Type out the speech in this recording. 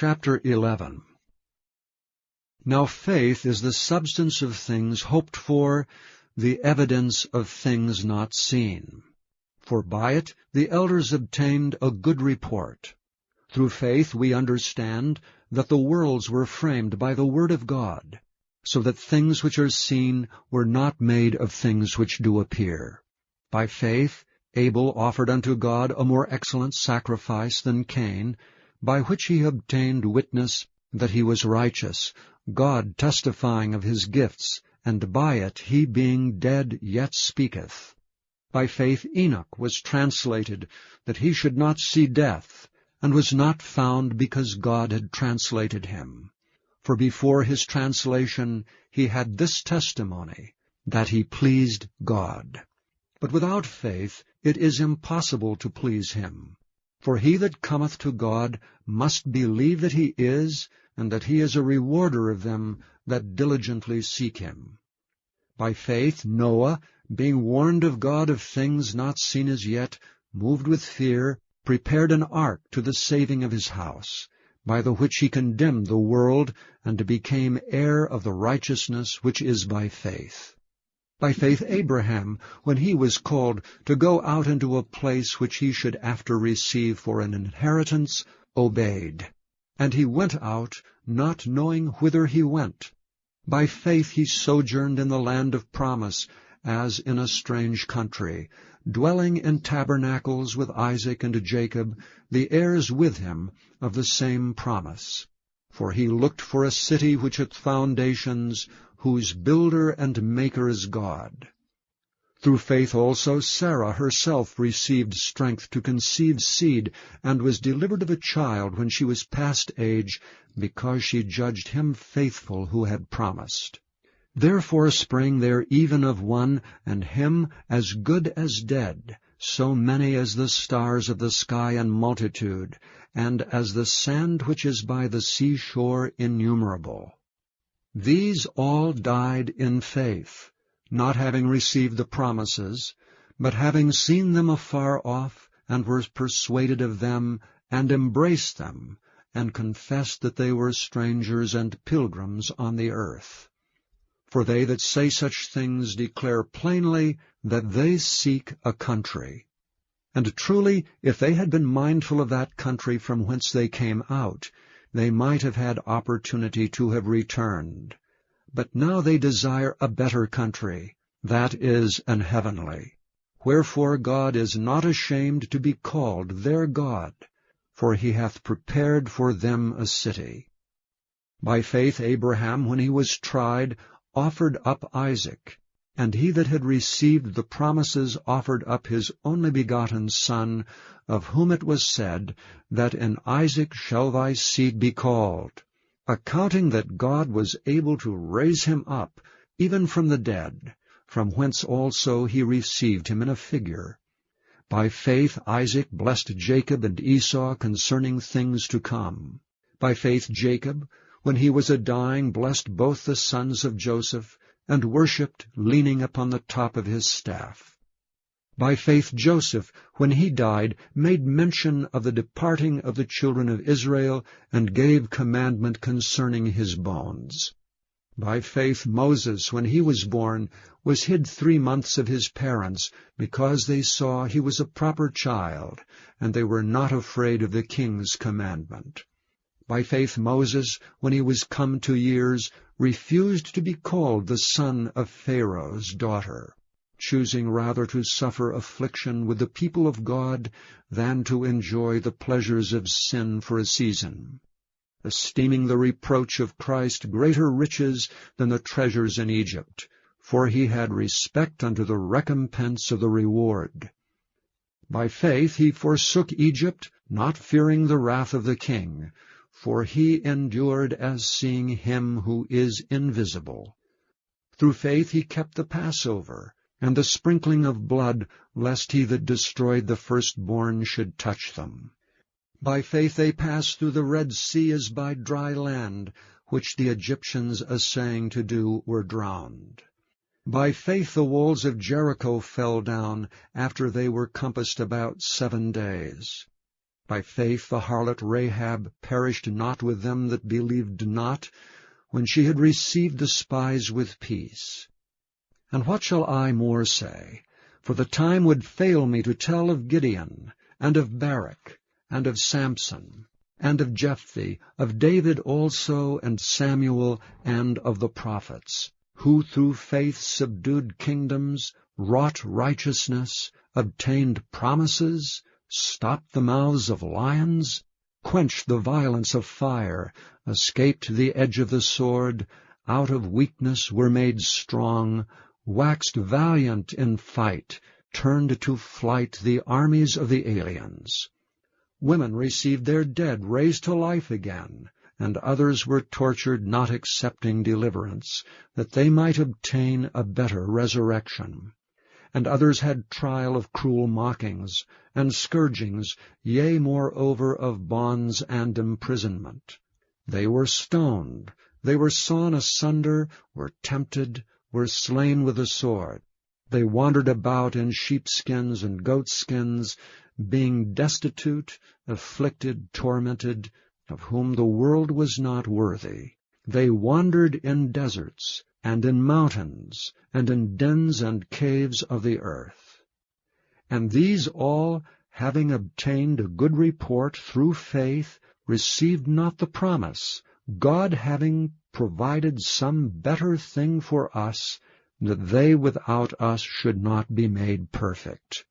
Chapter 11. Now faith is the substance of things hoped for, the evidence of things not seen. For by it the elders obtained a good report. Through faith we understand that the worlds were framed by the word of God, so that things which are seen were not made of things which do appear. By faith Abel offered unto God a more excellent sacrifice than Cain, by which he obtained witness that he was righteous, God testifying of his gifts, and by it he being dead yet speaketh. By faith Enoch was translated, that he should not see death, and was not found because God had translated him. For before his translation he had this testimony, that he pleased God. But without faith it is impossible to please him. For he that cometh to God must believe that he is, and that he is a rewarder of them that diligently seek him. By faith Noah, being warned of God of things not seen as yet, moved with fear, prepared an ark to the saving of his house, by the which he condemned the world, and became heir of the righteousness which is by faith. By faith Abraham, when he was called to go out into a place which he should after receive for an inheritance, obeyed. And he went out, not knowing whither he went. By faith he sojourned in the land of promise, as in a strange country, dwelling in tabernacles with Isaac and Jacob, the heirs with him of the same promise. For he looked for a city which hath foundations, whose builder and maker is God. Through faith also Sarah herself received strength to conceive seed, and was delivered of a child when she was past age, because she judged him faithful who had promised. Therefore sprang there even of one, and him as good as dead, so many as the stars of the sky in multitude, and as the sand which is by the seashore innumerable. These all died in faith, not having received the promises, but having seen them afar off, and were persuaded of them, and embraced them, and confessed that they were strangers and pilgrims on the earth. For they that say such things declare plainly that they seek a country. And truly, if they had been mindful of that country from whence they came out, they might have had opportunity to have returned. But now they desire a better country, that is, an heavenly. Wherefore God is not ashamed to be called their God, for he hath prepared for them a city. By faith Abraham, when he was tried, offered up Isaac, and he that had received the promises offered up his only begotten son, of whom it was said, that in Isaac shall thy seed be called, accounting that God was able to raise him up, even from the dead, from whence also he received him in a figure. By faith Isaac blessed Jacob and Esau concerning things to come. By faith Jacob, when he was a-dying, blessed both the sons of Joseph, and worshipped, leaning upon the top of his staff. By faith Joseph, when he died, made mention of the departing of the children of Israel, and gave commandment concerning his bones. By faith Moses, when he was born, was hid 3 months of his parents, because they saw he was a proper child, and they were not afraid of the king's commandment. By faith Moses, when he was come to years, refused to be called the son of Pharaoh's daughter, choosing rather to suffer affliction with the people of God than to enjoy the pleasures of sin for a season, esteeming the reproach of Christ greater riches than the treasures in Egypt, for he had respect unto the recompense of the reward. By faith he forsook Egypt, not fearing the wrath of the king, for he endured as seeing him who is invisible. Through faith he kept the Passover, and the sprinkling of blood, lest he that destroyed the firstborn should touch them. By faith they passed through the Red Sea as by dry land, which the Egyptians assaying to do were drowned. By faith the walls of Jericho fell down, after they were compassed about 7 days. By faith the harlot Rahab perished not with them that believed not, when she had received the spies with peace. And what shall I more say? For the time would fail me to tell of Gideon, and of Barak, and of Samson, and of Jephthah, of David also, and Samuel, and of the prophets, who through faith subdued kingdoms, wrought righteousness, obtained promises, stopped the mouths of lions, quenched the violence of fire, escaped the edge of the sword, out of weakness were made strong, waxed valiant in fight, turned to flight the armies of the aliens. Women received their dead raised to life again, and others were tortured not accepting deliverance, that they might obtain a better resurrection. And others had trial of cruel mockings, and scourgings, yea, moreover, of bonds and imprisonment. They were stoned, they were sawn asunder, were tempted, were slain with the sword. They wandered about in sheepskins and goatskins, being destitute, afflicted, tormented, of whom the world was not worthy. They wandered in deserts, and in mountains, and in dens and caves of the earth. And these all, having obtained a good report through faith, received not the promise, God having provided some better thing for us, that they without us should not be made perfect.